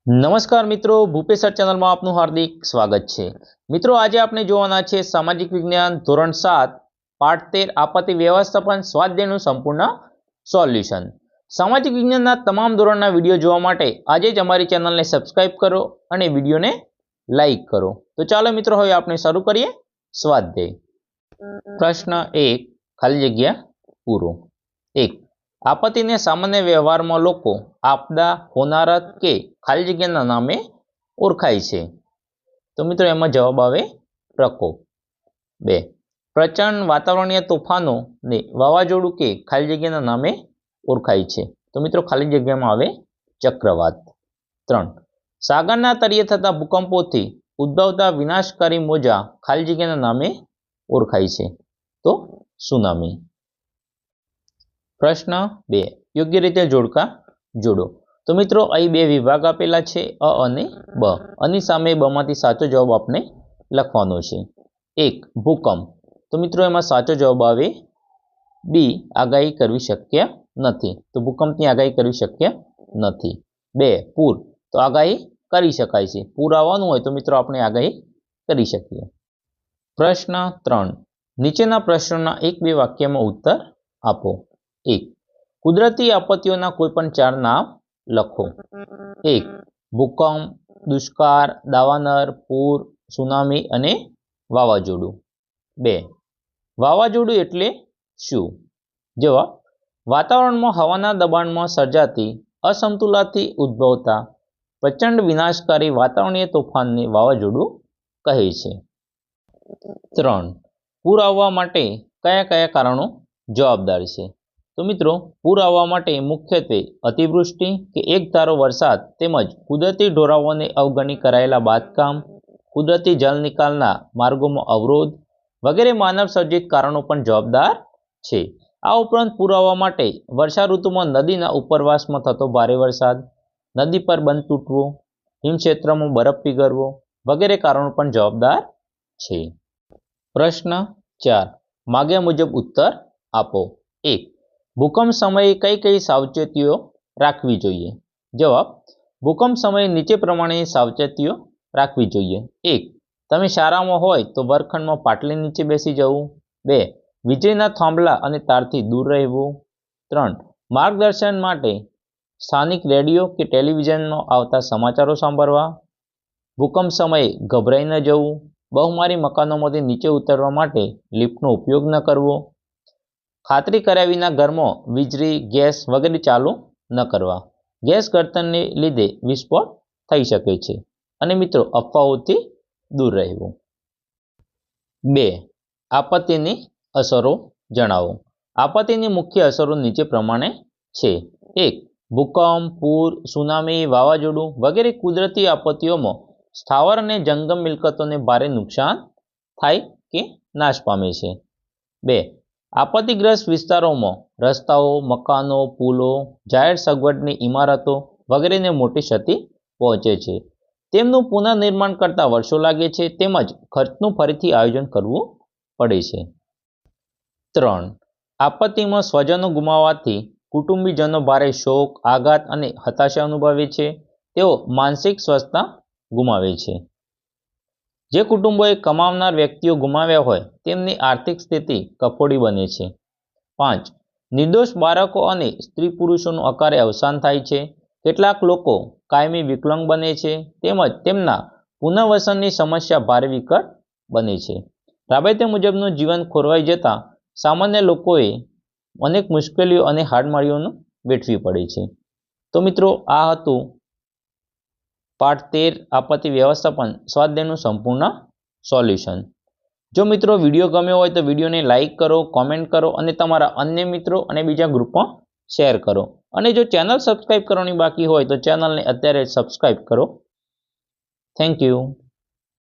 नमस्कार मित्रों, भूपेसर चैनल में आपનું हार्दिक स्वागत है। मित्रों, आज आपने જોવાના છે सामाजिक विज्ञान ધોરણ 7 પાઠ 13 આપત્તિ વ્યવસ્થાપન સ્વાધ્યાયનું સંપૂર્ણ સોલ્યુશન। सामाजिक विज्ञानના તમામ ધોરણના વિડિયો જોવા માટે આજે જ અમારી ચેનલને સબસ્ક્રાઇબ કરો અને વિડિયોને લાઈક કરો। તો ચાલો મિત્રો, હવે આપણે શરૂ કરીએ સ્વાધ્યાય। પ્રશ્ન 1, ખાલી જગ્યા પૂરો। 1, आपत्तिने सामान्य व्यवहार में लोग आपदा, होनारत के खाली जग्या नामे ओळखाय छे। तो मित्रों एमां जवाब आवे प्रकोप। 2, प्रचंड वातावरणीय तोफानों ने वावाजोडुं के खाली जग्या नामे ओळखाय छे। तो मित्रों खाली जग्या में आवे चक्रवात। 3, सागरना तळिये थता भूकंपोथी उद्भवता विनाशकारी मोजा खाली जग्या नामे ओळखाय छे। तो सुनामी। प्रश्न 2, योग्य रीते जोड़का जोड़ो। तो मित्रों अहीं बे विभाग आपेला छे, अ अने ब। अनी सामे ब मांथी साचो जवाब आपने लखवानो छे। 1, भूकंप। तो मित्रों एमां साचो जवाब आवे बी, आगाही करवी शक्य नथी। तो भूकंपनी आगाही करवी शक्य नथी। 2, पूर। तो आगाही करी शकाय छे। पूर आववानुं होय तो मित्रों आपणे आगाही करी शकीए। प्रश्न 3, नीचेना प्रश्नोना 1-2 वाक्यमां उत्तर आपो। 1, कुदरती आपत्तिओना कोईपण 4 नाम लखो। 1, भूकंप, दुष्काळ, दावानर, पूर, सुनामी अने वावाजोडुं। 2, वावाजोडुं एटले शुं? जवाब, वातावरणमां हवाना दबाणमां सर्जाती असमतोलनथी उद्भवता प्रचंड विनाशकारी वातावरणीय तोफानने वावाजोडुं कहे छे। 3, पूर आववा माटे कया कया कारणों जवाबदार छे? तो मित्रों पूर आववा माटे मुख्यत्वे अतिवृष्टि के एक धारो वरसाद तेमज कुदरती ढोरावोने अवगणी करायेला बांधकाम, कुदरती जल निकालना मार्गों अवरोध वगैरह मानव सर्जित कारणों पण जवाबदार छे। आ उपरांत पूर आववा माटे वर्षा ऋतुमां नदीना उपरवासमां थतो भारे वरसाद, नदी पर बंध तूटवो, हिमक्षेत्रमां बरफ पीगळવો वगैरह कारणों पण जवाबदार छे। प्रश्न 4, माग्या मुजब उत्तर आपो। 1, भूकंप समये कई कई सावचेतीओ राखवी जोईए? जवाब, भूकंप समये नीचे प्रमाणे सावचेतीओ राखवी जोईए। 1, तमे शाळामां होय तो वर्गखंडमां पाटली नीचे बेसी जवुं। 2, वीजळीना थांभला अने तारथी दूर रहेवुं। 3, मार्गदर्शन माटे स्थानिक रेडियो के टेलिविजनमां आवता समाचारो सांभळवा। भूकंप समये गभराई न जवुं। बहुमारी मकानोमांथी नीचे उतरवा माटे लिफ्टनो उपयोग न करवो। खातरी कर्या विना घरमां वीजળી, गैस वगैरह चालू न करवा। गैस गळतरने लीधे विस्फोट थई शके छे। अने मित्रों अफवाओथी दूर रहेवुं। 2, आपत्तिनी असरो जणावो। आपत्तिनी मुख्य असरो नीचे प्रमाणे छे। 1, भूकंप, पूर, सुनामी, वावाजोडुं वगैरह कुदरती आपत्तिओमां स्थावर अने जंगम मिलकतोने भारे नुकसान थाय के नाश पामे छे। 2, आपत्तिग्रस्त विस्तारों रस्ताओं, मकानों, पुलों, जाहेर सगवडनी इमारतों वगैरह ने मोटी क्षति पहुंचे छे। तेमनुं पुनर्निर्माण करता वर्षो लागे छे, तेमज खर्चनुं फरीथी आयोजन करवुं पड़े छे। 3, आपत्तिमां स्वजनों गुमाववाथी कुटुंबीजनों भारे शोक, आघात अने हताशा अनुभवे छे। तेओ मानसिक स्वस्थता गुमावे छे। जे कुटुंबोए कमावनार व्यक्तिओ गुमाव्या होय तेमनी आर्थिक स्थिति कफोड़ी बने छे। 5, निर्दोष बाळको अने स्त्री पुरुषोनुं अकारे अवसान थाय छे। केटलाक लोको कायमी विकलांग बने छे, तेमज तेमना पुनर्वसननी समस्या भारे विकट बने छे। राबेते मुजबनुं जीवन खोरवाई जता सामान्य लोकोए अनेक मुश्केलीओ अने हाडमारीओ वेठवी पड़े छे। तो मित्रों आ हतुं पाठ 13 आपत्ति व्यवस्थापन स्वाध्यायનું संपूर्ण सोल्यूशन। जो मित्रों विडियो गम्यो होय तो विडियो ने लाइक करो, कॉमेंट करो और तमारा अन्य मित्रों और बीजा ग्रुप में शेर करो। और जो चैनल सब्सक्राइब करवानी बाकी होय तो चैनल ने अत्यारे सब्सक्राइब करो। Thank you.